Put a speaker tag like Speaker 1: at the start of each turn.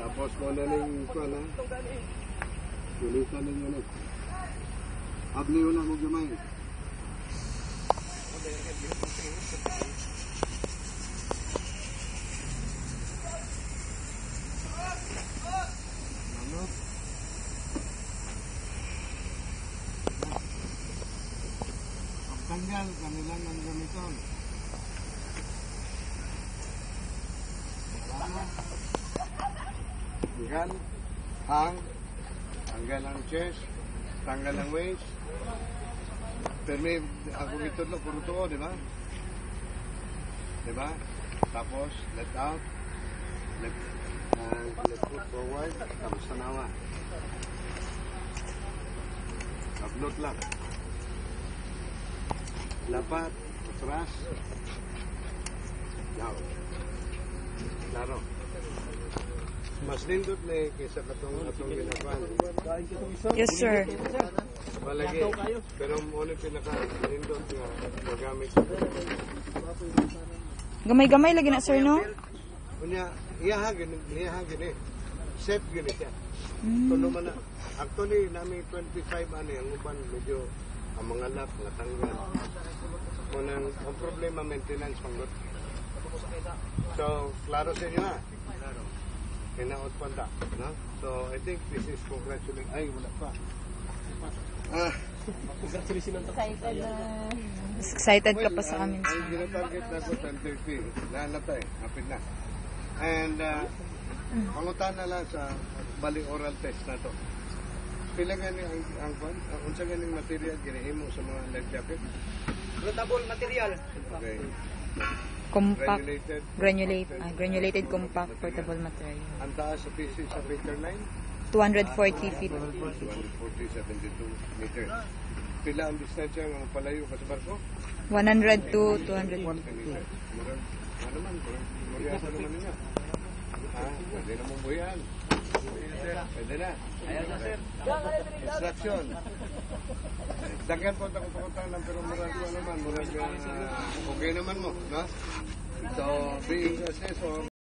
Speaker 1: Tapos kung ano yung ito na, gulitan ninyo na. Abliw na mo gamay. Ano? Pagtanggal, kanilang ang gamiton. Tanggal ang chest, tanggal ang waist. Pero may ako ito lang, puro tuo, di ba? Di ba? Tapos, let out, let foot forward, tapos tanawa. Upload lang. Lapat, atras. Down. Klaro. Mas nindot na kaysa katong ginagawa.
Speaker 2: Yes, sir.
Speaker 1: Malagi. Pero muna pinaka-nindot nga magamit.
Speaker 2: Gamay-gamay lagi na, sir, no?
Speaker 1: Kunya, iyahagin eh. Safe gini siya. So, naman na, actually, namin 25 ano yung uban, medyo ang mga lap, natanggal. Munang, ang problema, maintenance, panggot. So, klaro sa inyo ha. Kinaot panda, no? So, I think this is congratulating. Ay, wala pa.
Speaker 3: Congratulations on
Speaker 2: Excited ka pa sa amin.
Speaker 1: Ang ginatarget na ko 10:30. Nahanap tayo, hapit na. And, pangutan na lang sa bali oral test na to. Pila gani ang unsa ganing material ginahimo sa mga life jacket?
Speaker 3: Floatable material.
Speaker 1: Okay.
Speaker 2: Compact, granulated compact portable material.
Speaker 1: Ang taas sa PC sa meter line?
Speaker 2: 240 feet.
Speaker 1: 72 meters. Pila ang distansya ng palayo ka sa barko?
Speaker 2: 100 to 200
Speaker 1: Ano naman? Muriasa naman niya. Pwede na mong buyan. Pwede na.
Speaker 3: Ayan na, sir.
Speaker 1: Instruction. Daghan po takot-takotan lang pero murag naman. Okay naman mo. No? So, being assessor,